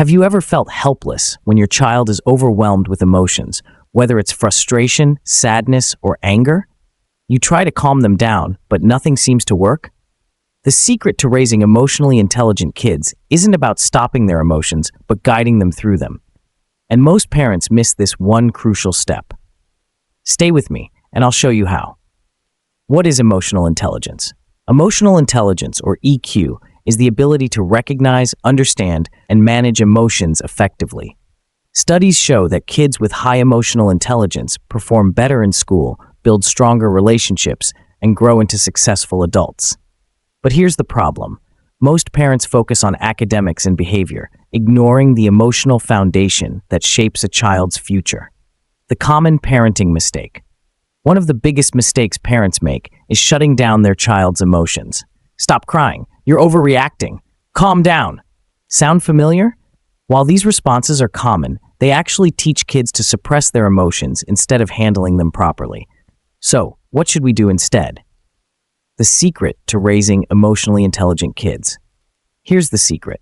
Have you ever felt helpless when your child is overwhelmed with emotions, whether it's frustration, sadness, or anger? You try to calm them down, but nothing seems to work? The secret to raising emotionally intelligent kids isn't about stopping their emotions, but guiding them through them. And most parents miss this one crucial step. Stay with me, and I'll show you how. What is emotional intelligence? Emotional intelligence, or EQ, is the ability to recognize, understand, and manage emotions effectively. Studies show that kids with high emotional intelligence perform better in school, build stronger relationships, and grow into successful adults. But here's the problem. Most parents focus on academics and behavior, ignoring the emotional foundation that shapes a child's future. The common parenting mistake. One of the biggest mistakes parents make is shutting down their child's emotions. Stop crying. You're overreacting. Calm down. Sound familiar? While these responses are common, they actually teach kids to suppress their emotions instead of handling them properly. So, what should we do instead? The secret to raising emotionally intelligent kids. Here's the secret.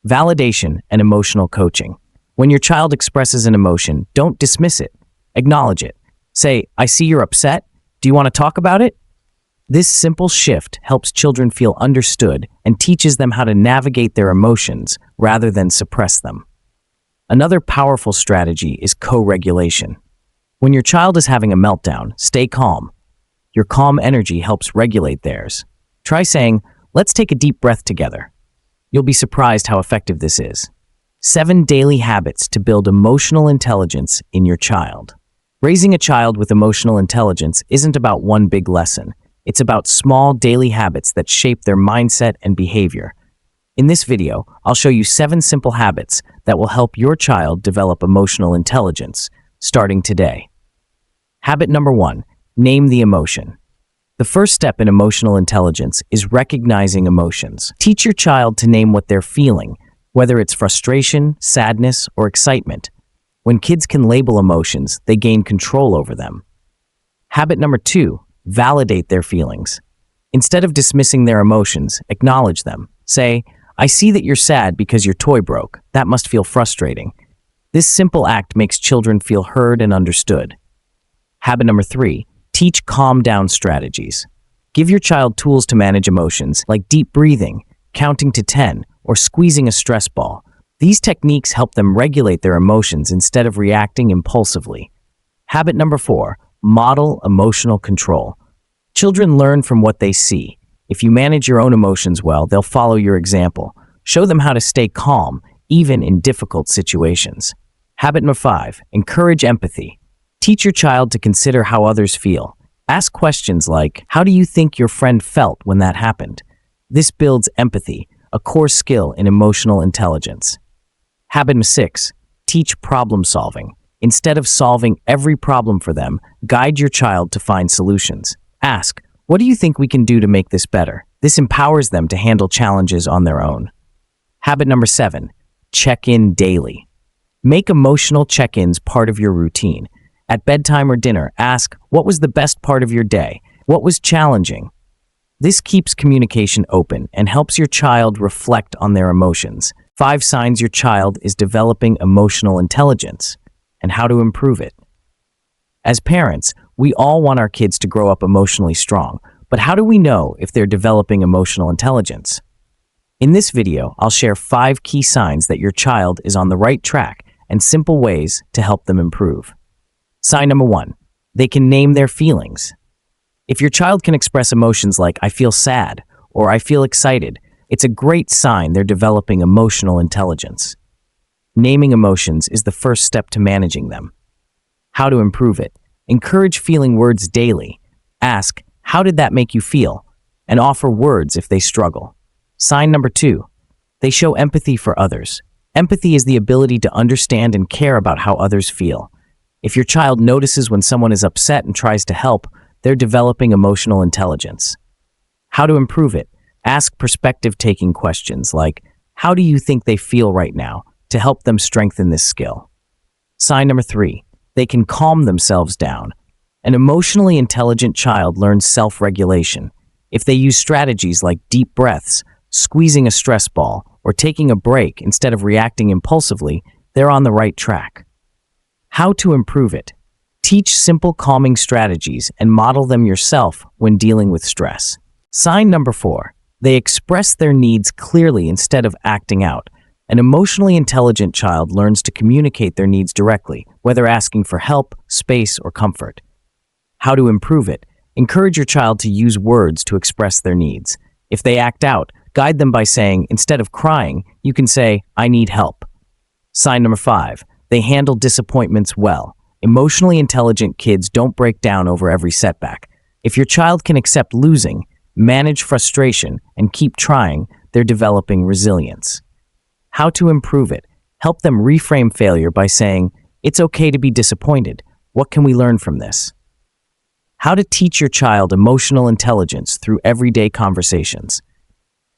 Validation and emotional coaching. When your child expresses an emotion, don't dismiss it. Acknowledge it. Say, "I see you're upset. Do you want to talk about it?" This simple shift helps children feel understood and teaches them how to navigate their emotions rather than suppress them. Another powerful strategy is co-regulation. When your child is having a meltdown, stay calm. Your calm energy helps regulate theirs. Try saying, "Let's take a deep breath together." You'll be surprised how effective this is. 7 daily habits to build emotional intelligence in your child. Raising a child with emotional intelligence isn't about one big lesson. It's about small daily habits that shape their mindset and behavior. In this video, I'll show you 7 simple habits that will help your child develop emotional intelligence, starting today. Habit number 1. Name the emotion. The first step in emotional intelligence is recognizing emotions. Teach your child to name what they're feeling, whether it's frustration, sadness, or excitement. When kids can label emotions, they gain control over them. Habit number 2. Validate their feelings. Instead of dismissing their emotions, acknowledge them. Say, "I see that you're sad because your toy broke. That must feel frustrating." This simple act makes children feel heard and understood. Habit number 3. Teach calm-down strategies. Give your child tools to manage emotions, like deep breathing, counting to 10, or squeezing a stress ball. These techniques help them regulate their emotions instead of reacting impulsively. Habit number 4. Model emotional control. Children learn from what they see. If you manage your own emotions well, they'll follow your example. Show them how to stay calm, even in difficult situations. Habit number 5. Encourage empathy. Teach your child to consider how others feel. Ask questions like, "How do you think your friend felt when that happened?" This builds empathy, a core skill in emotional intelligence. Habit number 6. Teach problem solving. Instead of solving every problem for them, guide your child to find solutions. Ask, "What do you think we can do to make this better?" This empowers them to handle challenges on their own. Habit number 7. Check in daily. Make emotional check-ins part of your routine. At bedtime or dinner, ask, "What was the best part of your day? What was challenging?" This keeps communication open and helps your child reflect on their emotions. 5 signs your child is developing emotional intelligence and how to improve it. As parents, we all want our kids to grow up emotionally strong, but how do we know if they're developing emotional intelligence? In this video, I'll share 5 key signs that your child is on the right track and simple ways to help them improve. Sign number 1. They can name their feelings. If your child can express emotions like, "I feel sad," or "I feel excited," it's a great sign they're developing emotional intelligence. Naming emotions is the first step to managing them. How to improve it? Encourage feeling words daily. Ask, "How did that make you feel?" and offer words if they struggle. Sign number 2. They show empathy for others. Empathy is the ability to understand and care about how others feel. If your child notices when someone is upset and tries to help, they're developing emotional intelligence. How to improve it? Ask perspective-taking questions like, "How do you think they feel right now?" to help them strengthen this skill. Sign number 3. They can calm themselves down. An emotionally intelligent child learns self-regulation. If they use strategies like deep breaths, squeezing a stress ball, or taking a break instead of reacting impulsively, they're on the right track. How to improve it? Teach simple calming strategies and model them yourself when dealing with stress. Sign number 4. They express their needs clearly instead of acting out. An emotionally intelligent child learns to communicate their needs directly, whether asking for help, space, or comfort. How to improve it? Encourage your child to use words to express their needs. If they act out, guide them by saying, instead of crying, you can say, "I need help." Sign number 5. They handle disappointments well. Emotionally intelligent kids don't break down over every setback. If your child can accept losing, manage frustration, and keep trying, they're developing resilience. How to improve it? Help them reframe failure by saying, "It's okay to be disappointed. What can we learn from this?" How to teach your child emotional intelligence through everyday conversations.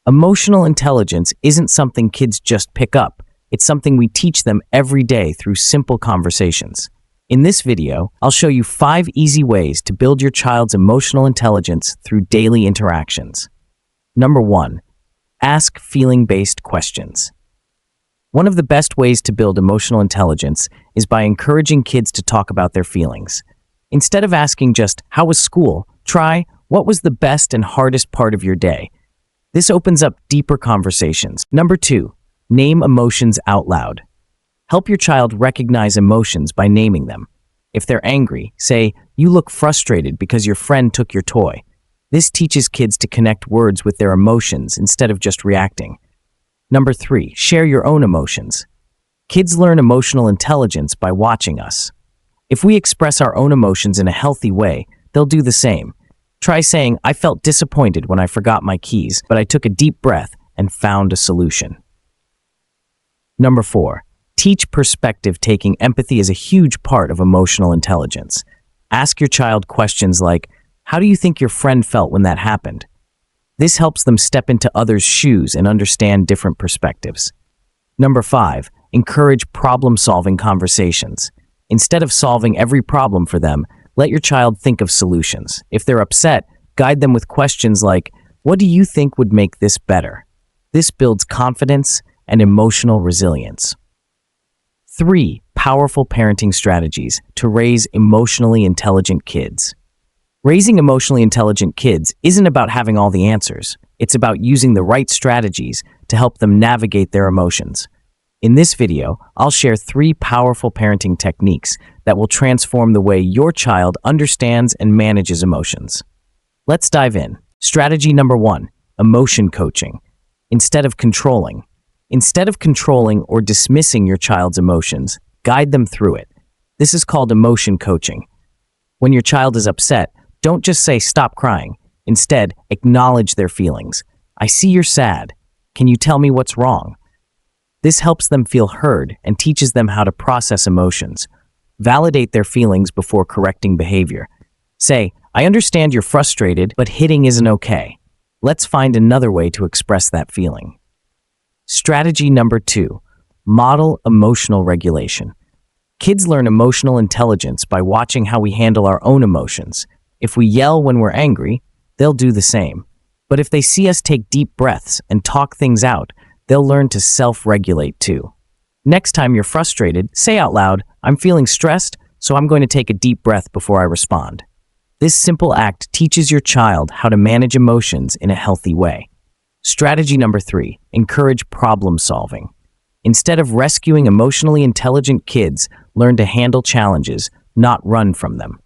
Emotional intelligence isn't something kids just pick up. It's something we teach them every day through simple conversations. In this video, I'll show you 5 easy ways to build your child's emotional intelligence through daily interactions. Number 1. Ask feeling-based questions. One of the best ways to build emotional intelligence is by encouraging kids to talk about their feelings. Instead of asking just, "How was school?" try, "What was the best and hardest part of your day?" This opens up deeper conversations. Number 2. Name emotions out loud. Help your child recognize emotions by naming them. If they're angry, say, "You look frustrated because your friend took your toy." This teaches kids to connect words with their emotions instead of just reacting. Number 3. Share your own emotions. Kids learn emotional intelligence by watching us. If we express our own emotions in a healthy way, they'll do the same. Try saying, "I felt disappointed when I forgot my keys, but I took a deep breath and found a solution." Number 4. Teach perspective taking. Empathy is a huge part of emotional intelligence. Ask your child questions like, "How do you think your friend felt when that happened?" This helps them step into others' shoes and understand different perspectives. Number 5. Encourage problem-solving conversations. Instead of solving every problem for them, let your child think of solutions. If they're upset, guide them with questions like, "What do you think would make this better?" This builds confidence and emotional resilience. 3. Powerful parenting strategies to raise emotionally intelligent kids. Raising emotionally intelligent kids isn't about having all the answers. It's about using the right strategies to help them navigate their emotions. In this video, I'll share 3 powerful parenting techniques that will transform the way your child understands and manages emotions. Let's dive in. Strategy number 1, emotion coaching. Instead of controlling or dismissing your child's emotions, guide them through it. This is called emotion coaching. When your child is upset, don't just say, "Stop crying." Instead, acknowledge their feelings. "I see you're sad. Can you tell me what's wrong?" This helps them feel heard and teaches them how to process emotions. Validate their feelings before correcting behavior. Say, "I understand you're frustrated, but hitting isn't okay. Let's find another way to express that feeling." Strategy number 2, model emotional regulation. Kids learn emotional intelligence by watching how we handle our own emotions. If we yell when we're angry, they'll do the same. But if they see us take deep breaths and talk things out, they'll learn to self-regulate too. Next time you're frustrated, say out loud, "I'm feeling stressed, so I'm going to take a deep breath before I respond." This simple act teaches your child how to manage emotions in a healthy way. Strategy number 3, encourage problem solving. Instead of rescuing emotionally intelligent kids, learn to handle challenges, not run from them.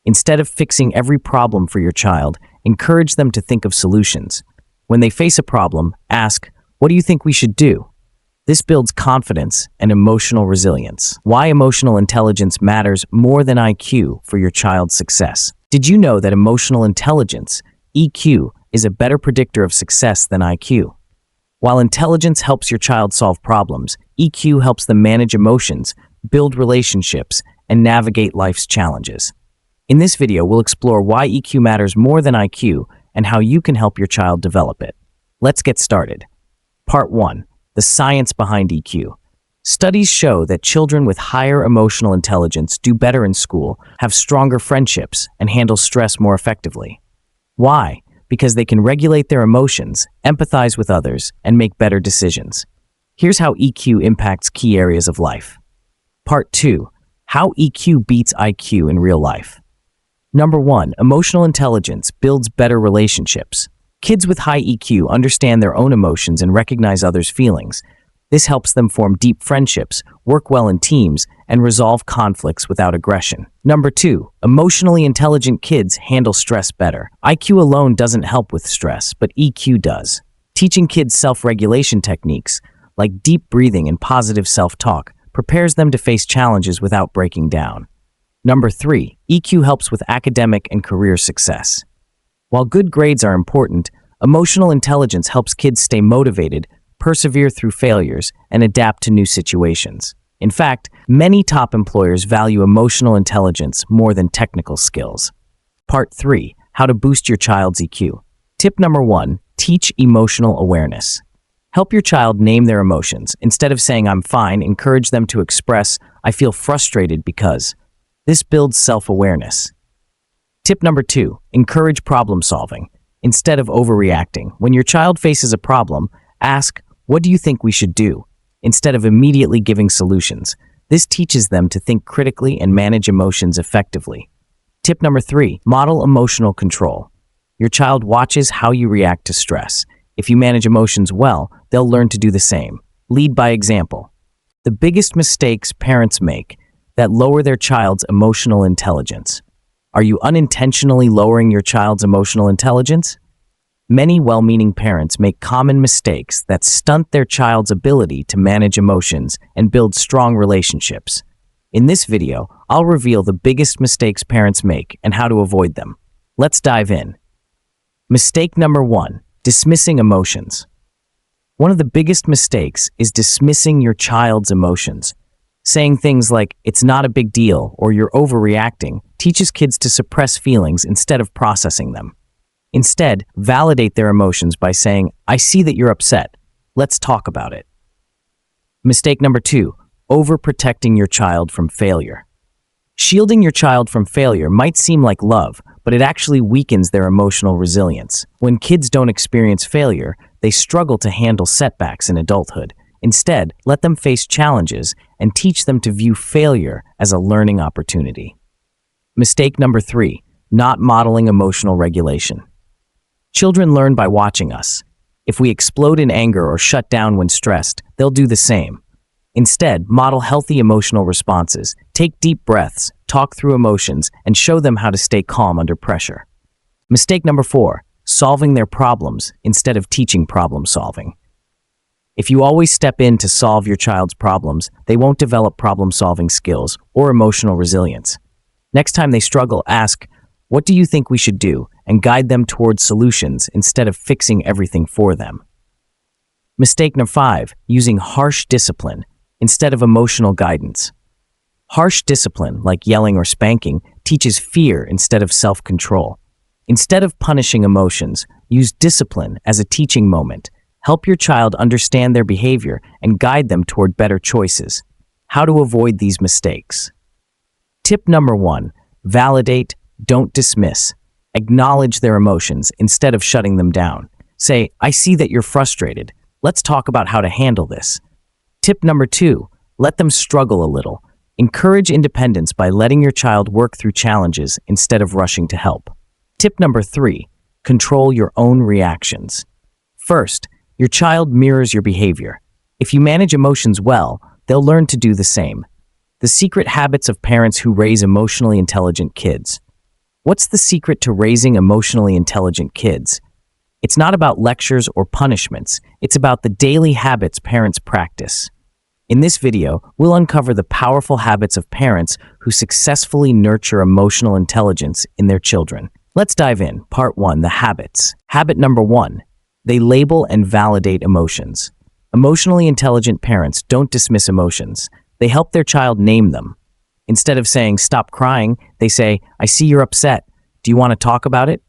Instead of fixing every problem for your child, encourage them to think of solutions. When they face a problem, ask, "What do you think we should do?" This builds confidence and emotional resilience. Why emotional intelligence matters more than IQ for your child's success. Did you know that emotional intelligence, EQ, is a better predictor of success than IQ? While intelligence helps your child solve problems, EQ helps them manage emotions, build relationships, and navigate life's challenges. In this video, we'll explore why EQ matters more than IQ and how you can help your child develop it. Let's get started. Part 1. The science behind EQ. Studies show that children with higher emotional intelligence do better in school, have stronger friendships, and handle stress more effectively. Why? because they can regulate their emotions, empathize with others, and make better decisions. Here's how EQ impacts key areas of life. Part 2. How EQ beats IQ in real life. Number 1. Emotional intelligence builds better relationships. Kids with high EQ understand their own emotions and recognize others' feelings. This helps them form deep friendships, work well in teams, and resolve conflicts without aggression. Number 2. Emotionally intelligent kids handle stress better. IQ alone doesn't help with stress, but EQ does. Teaching kids self-regulation techniques, like deep breathing and positive self-talk, prepares them to face challenges without breaking down. Number 3. EQ helps with academic and career success. While good grades are important, emotional intelligence helps kids stay motivated, persevere through failures, and adapt to new situations. In fact, many top employers value emotional intelligence more than technical skills. Part 3. How to boost your child's EQ. Tip number 1. Teach emotional awareness. Help your child name their emotions. Instead of saying, "I'm fine," encourage them to express, "I feel frustrated because." This builds self-awareness. Tip number 2. Encourage problem solving. Instead of overreacting, when your child faces a problem, ask, "What do you think we should do?" instead of immediately giving solutions. This teaches them to think critically and manage emotions effectively. Tip number 3. Model emotional control. Your child watches how you react to stress. If you manage emotions well, they'll learn to do the same. Lead by example. The biggest mistakes parents make that lower their child's emotional intelligence. Are you unintentionally lowering your child's emotional intelligence? Many well-meaning parents make common mistakes that stunt their child's ability to manage emotions and build strong relationships. In this video, I'll reveal the biggest mistakes parents make and how to avoid them. Let's dive in. Mistake number 1. Dismissing emotions. One of the biggest mistakes is dismissing your child's emotions. Saying things like, "It's not a big deal," or "You're overreacting," teaches kids to suppress feelings instead of processing them. Instead, validate their emotions by saying, "I see that you're upset. Let's talk about it." Mistake number 2. Overprotecting your child from failure. Shielding your child from failure might seem like love, but it actually weakens their emotional resilience. When kids don't experience failure, they struggle to handle setbacks in adulthood. Instead, let them face challenges and teach them to view failure as a learning opportunity. Mistake number 3. Not modeling emotional regulation. Children learn by watching us. If we explode in anger or shut down when stressed, they'll do the same. Instead, model healthy emotional responses. Take deep breaths, talk through emotions, and show them how to stay calm under pressure. Mistake number 4. Solving their problems instead of teaching problem solving. If you always step in to solve your child's problems, they won't develop problem-solving skills or emotional resilience. Next time they struggle, ask, "What do you think we should do?" and guide them towards solutions instead of fixing everything for them. Mistake number 5. Using harsh discipline instead of emotional guidance. Harsh discipline, like yelling or spanking, teaches fear instead of self-control. Instead of punishing emotions, use discipline as a teaching moment. Help your child understand their behavior and guide them toward better choices. How to avoid these mistakes. Tip number 1. Validate, don't dismiss. Acknowledge their emotions instead of shutting them down. Say, "I see that you're frustrated. Let's talk about how to handle this." Tip number 2. Let them struggle a little. Encourage independence by letting your child work through challenges instead of rushing to help. Tip number 3. Control your own reactions. First, your child mirrors your behavior. If you manage emotions well, they'll learn to do the same. The secret habits of parents who raise emotionally intelligent kids. What's the secret to raising emotionally intelligent kids? It's not about lectures or punishments. It's about the daily habits parents practice. In this video, we'll uncover the powerful habits of parents who successfully nurture emotional intelligence in their children. Let's dive in. Part 1. The habits. Habit number 1. They label and validate emotions. Emotionally intelligent parents don't dismiss emotions. They help their child name them. Instead of saying, "Stop crying," they say, "I see you're upset. Do you want to talk about it?"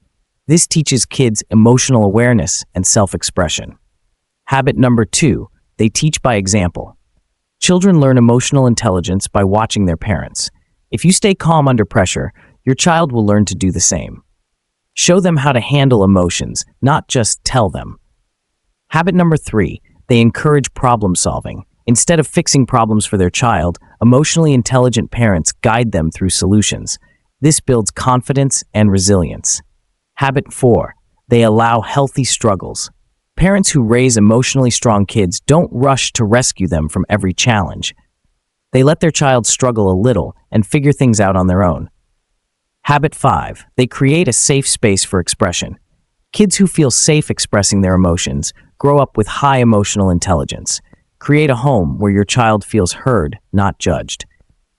This teaches kids emotional awareness and self-expression. Habit number 2. They teach by example. Children learn emotional intelligence by watching their parents. If you stay calm under pressure, your child will learn to do the same. Show them how to handle emotions, not just tell them. Habit number 3, they encourage problem solving. Instead of fixing problems for their child, emotionally intelligent parents guide them through solutions. This builds confidence and resilience. Habit 4, they allow healthy struggles. Parents who raise emotionally strong kids don't rush to rescue them from every challenge. They let their child struggle a little and figure things out on their own. Habit 5, they create a safe space for expression. Kids who feel safe expressing their emotions grow up with high emotional intelligence. Create a home where your child feels heard, not judged.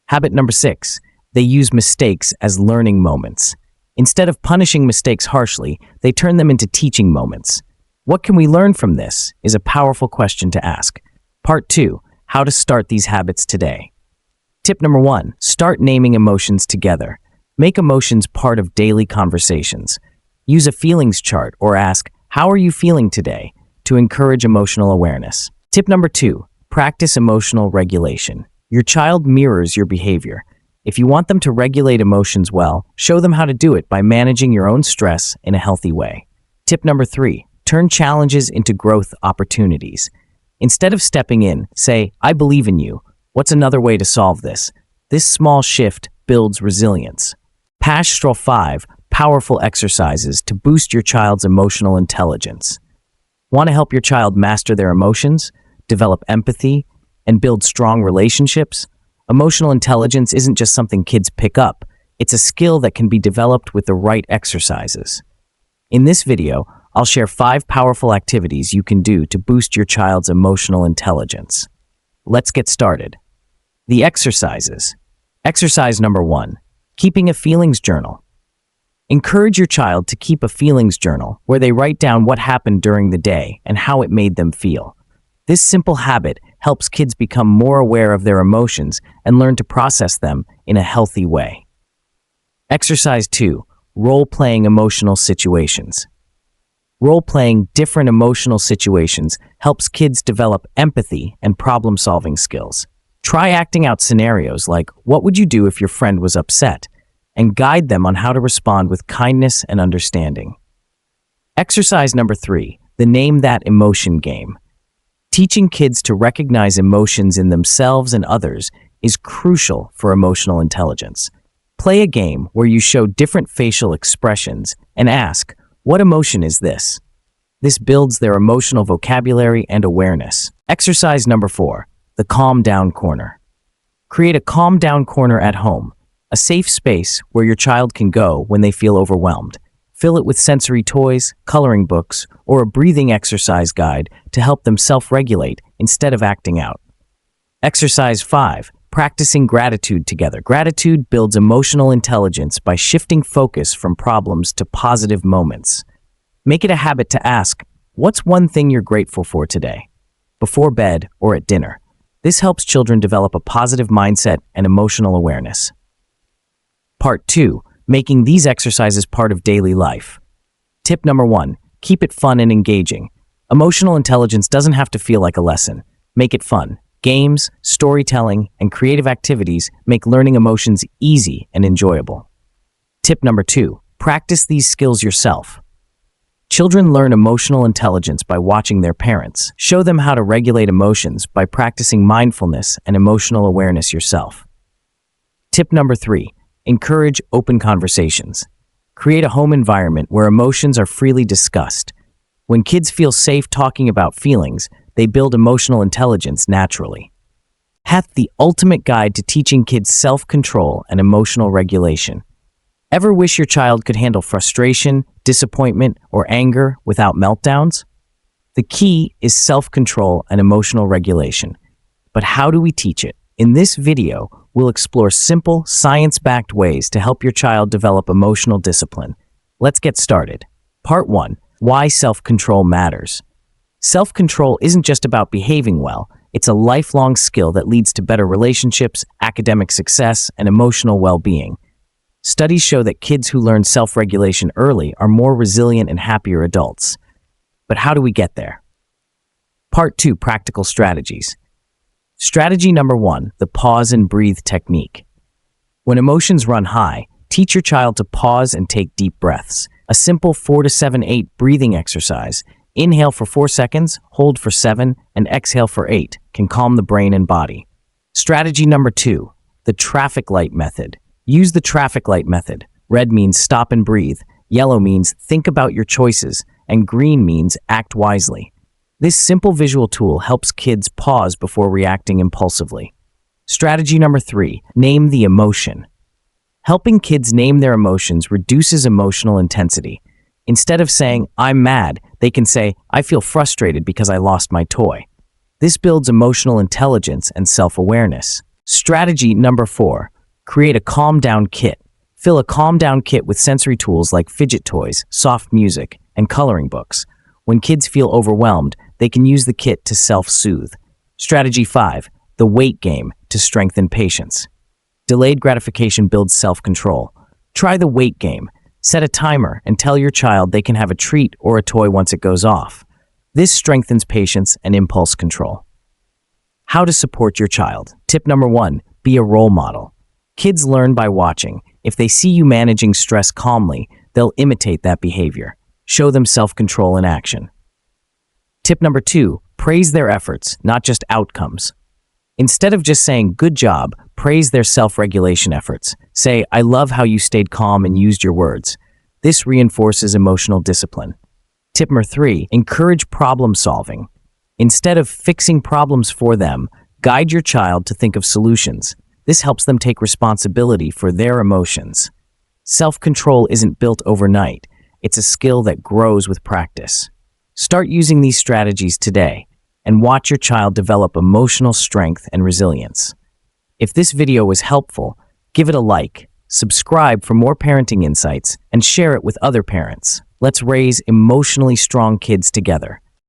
Habit number 6, they use mistakes as learning moments. Instead of punishing mistakes harshly, they turn them into teaching moments. What can we learn from this is a powerful question to ask. Part 2, how to start these habits today. Tip number 1, start naming emotions together. Make emotions part of daily conversations. Use a feelings chart or ask, "How are you feeling today?" to encourage emotional awareness. Tip number 2, practice emotional regulation. Your child mirrors your behavior. If you want them to regulate emotions well, show them how to do it by managing your own stress in a healthy way. Tip number 3, turn challenges into growth opportunities. Instead of stepping in, say, "I believe in you. What's another way to solve this?" This small shift builds resilience. Pastoral 5, powerful exercises to boost your child's emotional intelligence. Want to help your child master their emotions, develop empathy, and build strong relationships? Emotional intelligence isn't just something kids pick up. It's a skill that can be developed with the right exercises. In this video, I'll share 5 powerful activities you can do to boost your child's emotional intelligence. Let's get started. The exercises. Exercise number 1, keeping a feelings journal. Encourage your child to keep a feelings journal where they write down what happened during the day and how it made them feel. This simple habit helps kids become more aware of their emotions and learn to process them in a healthy way. Exercise 2, role-playing emotional situations. Role-playing different emotional situations helps kids develop empathy and problem-solving skills. Try acting out scenarios like, "What would you do if your friend was upset?" and guide them on how to respond with kindness and understanding. Exercise number 3, the Name That Emotion game. Teaching kids to recognize emotions in themselves and others is crucial for emotional intelligence. Play a game where you show different facial expressions and ask, "What emotion is this?" This builds their emotional vocabulary and awareness. Exercise number 4, the Calm Down Corner. Create a calm down corner at home, a safe space where your child can go when they feel overwhelmed. Fill it with sensory toys, coloring books, or a breathing exercise guide to help them self-regulate instead of acting out. Exercise 5, practicing gratitude together. Gratitude builds emotional intelligence by shifting focus from problems to positive moments. Make it a habit to ask, "What's one thing you're grateful for today?" before bed or at dinner. This helps children develop a positive mindset and emotional awareness. Part 2, making these exercises part of daily life. Tip number 1, keep it fun and engaging. Emotional intelligence doesn't have to feel like a lesson. Make it fun. Games, storytelling, and creative activities make learning emotions easy and enjoyable. Tip number 2, practice these skills yourself. Children learn emotional intelligence by watching their parents. Show them how to regulate emotions by practicing mindfulness and emotional awareness yourself. Tip number 3, encourage open conversations. Create a home environment where emotions are freely discussed. When kids feel safe talking about feelings, they build emotional intelligence naturally. Hath the ultimate guide to teaching kids self-control and emotional regulation. Ever wish your child could handle frustration, disappointment, or anger without meltdowns? The key is self-control and emotional regulation. But how do we teach it? In this video, we'll explore simple, science-backed ways to help your child develop emotional discipline. Let's get started. Part 1, why self-control matters. Self-control isn't just about behaving well, it's a lifelong skill that leads to better relationships, academic success, and emotional well-being. Studies show that kids who learn self-regulation early are more resilient and happier adults. But how do we get there? Part 2, practical strategies. Strategy number 1, the pause and breathe technique. When emotions run high, teach your child to pause and take deep breaths. A A simple 4 to 7 8 breathing exercise. Inhale for 4 seconds, hold for 7, and exhale for 8 can calm the brain and body. Strategy number 2, the traffic light method. Use the traffic light method. Red means stop and breathe, yellow means think about your choices, and green means act wisely. This simple visual tool helps kids pause before reacting impulsively. Strategy number 3, name the emotion. Helping kids name their emotions reduces emotional intensity. Instead of saying, "I'm mad," they can say, "I feel frustrated because I lost my toy." This builds emotional intelligence and self-awareness. Strategy number 4, create a calm-down kit. Fill a calm-down kit with sensory tools like fidget toys, soft music, and coloring books. When kids feel overwhelmed, they can use the kit to self-soothe. Strategy 5, the wait game to strengthen patience. Delayed gratification builds self-control. Try the wait game. Set a timer and tell your child they can have a treat or a toy once it goes off. This strengthens patience and impulse control. How to support your child. Tip number 1, be a role model. Kids learn by watching. If they see you managing stress calmly, they'll imitate that behavior. Show them self-control in action. Tip number 2, praise their efforts, not just outcomes. Instead of just saying, "Good job," praise their self-regulation efforts. Say, "I love how you stayed calm and used your words." This reinforces emotional discipline. Tip number 3, encourage problem solving. Instead of fixing problems for them, guide your child to think of solutions. This helps them take responsibility for their emotions. Self-control isn't built overnight. It's a skill that grows with practice. Start using these strategies today and watch your child develop emotional strength and resilience. If this video was helpful, give it a like, subscribe for more parenting insights, and share it with other parents. Let's raise emotionally strong kids together.